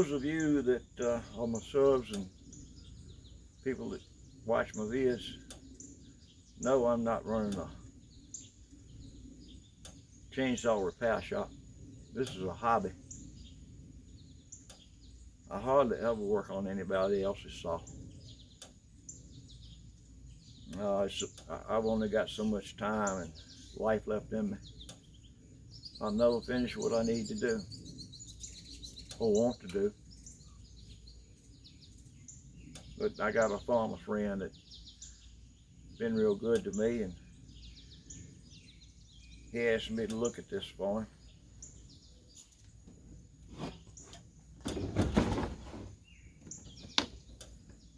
those of you that are my subs and people that watch my vids know I'm not running a chainsaw repair shop. This is a hobby. I hardly ever work on anybody else's saw. I've only got so much time and life left in me. I'll never finish what I need to do or want to do. But I got a farmer friend that's been real good to me, and he asked me to look at this for him.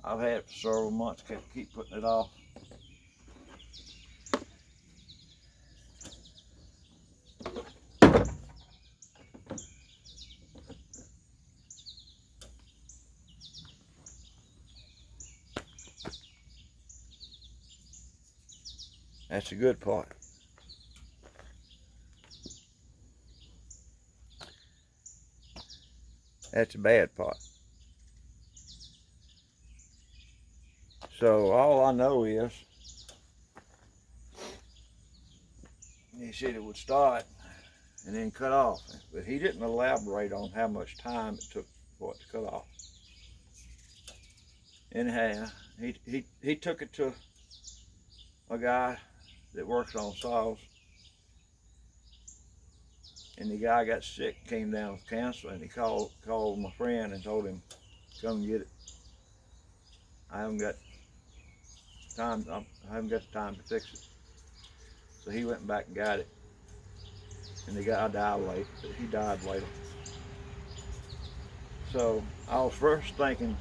I've had it for several months, keep putting it off. That's the good part. That's the bad part. So all I know is, he said it would start and then cut off, but he didn't elaborate on how much time it took for it to cut off. Anyhow, he took it to a guy that works on saws, and the guy got sick, came down with cancer, and he called my friend and told him, come and get it. I haven't got time. I haven't got the time to fix it. So he went back and got it, and the guy died late. He died later. So I was first thinking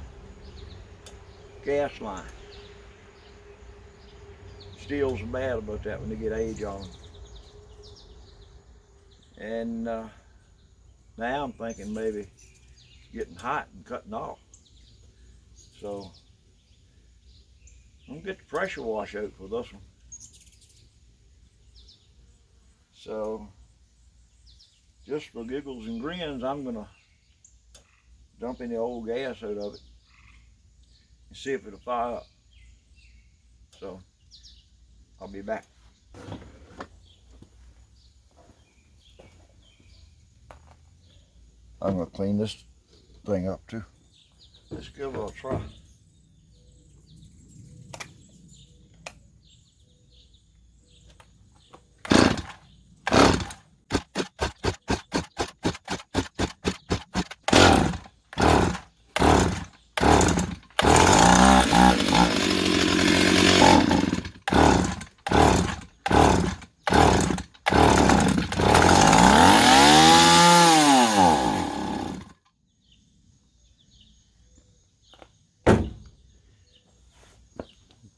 gas line. Stihls are bad about that when they get age on them. And now I'm thinking maybe getting hot and cutting off. So I'm gonna get the pressure wash out for this one. So just for giggles and grins, I'm gonna dump any old gas out of it and see if it'll fire up. So I'll be back. I'm gonna clean this thing up too. Let's give it a try.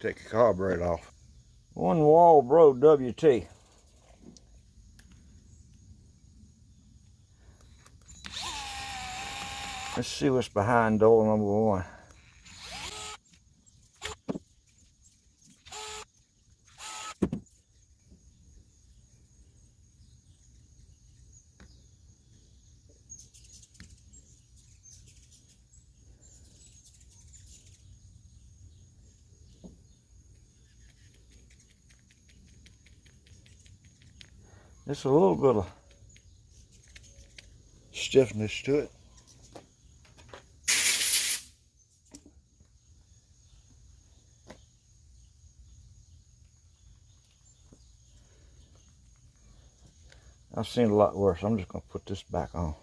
Take the carburetor off. One wall bro WT. Let's see what's behind door number 1. There's a little bit of stiffness to it. I've seen a lot worse. I'm just going to put this back on.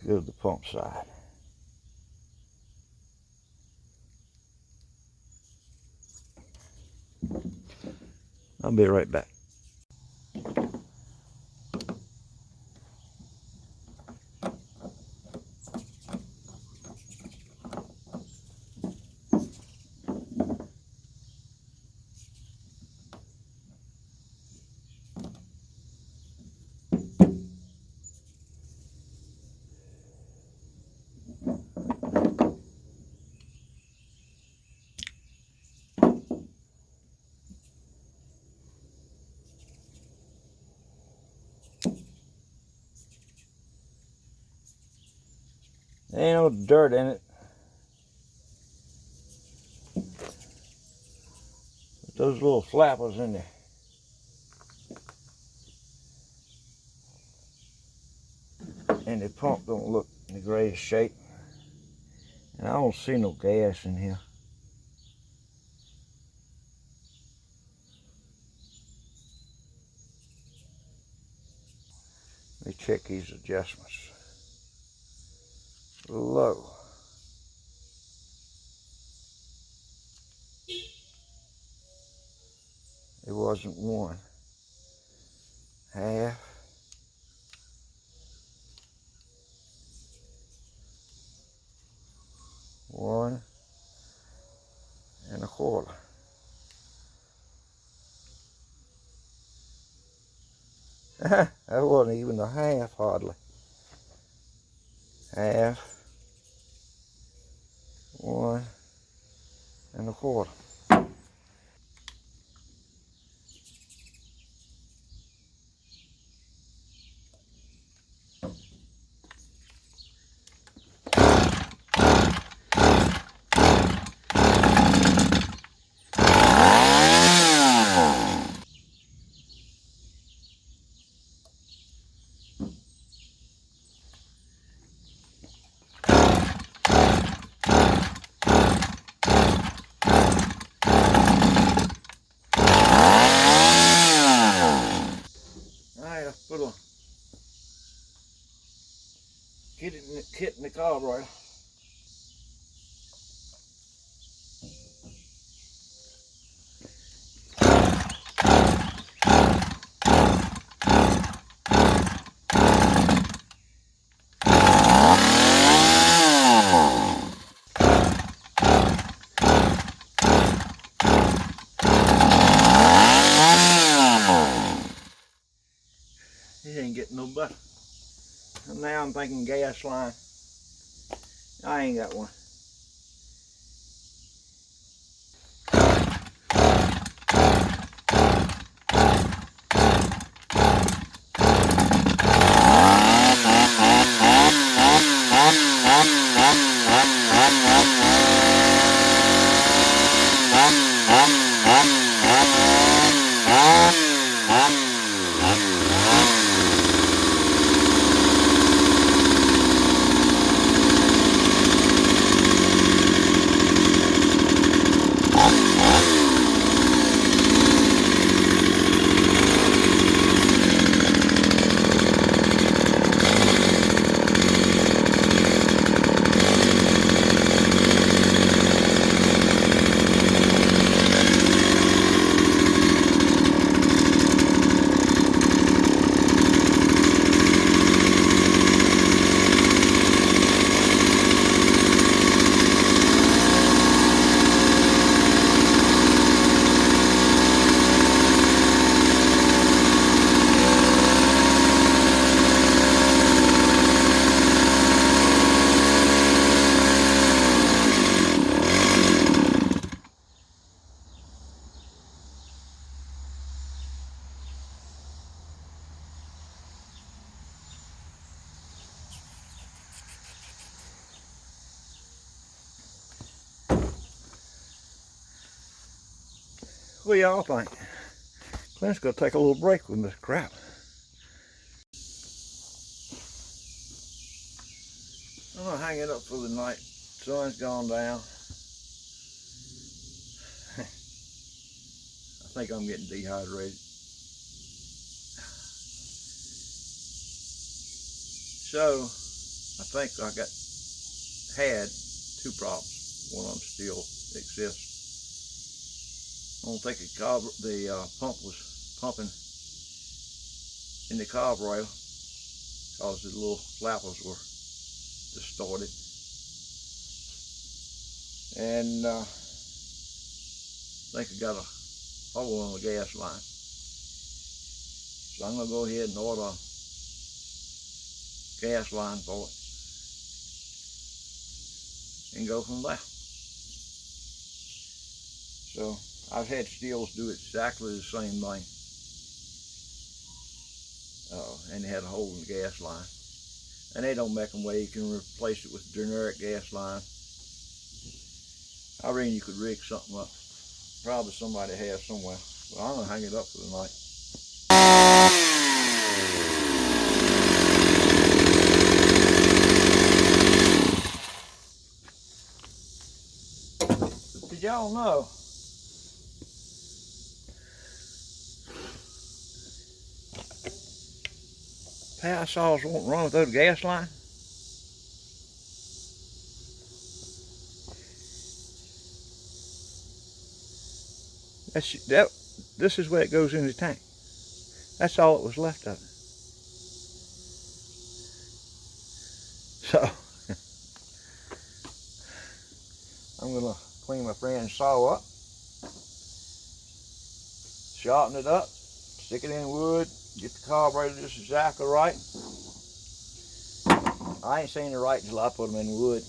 Go to the pump side. I'll be right back. There ain't no dirt in it. But those little flappers in there. And the pump don't look in the greatest shape. And I don't see no gas in here. Let me check these adjustments. Low. It wasn't one. Half. One and a quarter. That wasn't even a half hardly. Half. One and a quarter. Put a kit in the carburetor. It ain't getting no better. And now I'm thinking gas line. I ain't got one. What do y'all think? Clint's gonna take a little break with this crap. I'm gonna hang it up for the night. Sun's gone down. I think I'm getting dehydrated. So I think I had two problems. One of them still exists. I don't think the pump was pumping in the carburetor because the little flappers were distorted. And I think I got a hole on the gas line. So I'm going to go ahead and order a gas line for it and go from there. So I've had Stihls do exactly the same thing. And they had a hole in the gas line. And they don't make them where you can replace it with generic gas line. I reckon you could rig something up. Probably somebody has somewhere. But I'm gonna hang it up for the night. Did y'all know power saws won't run without a gas line? This is where it goes in the tank. That's all that was left of it. So I'm gonna clean my friend's saw up, sharpen it up, stick it in wood, get the carburetor just exactly right. I ain't seen it right till I put them in wood.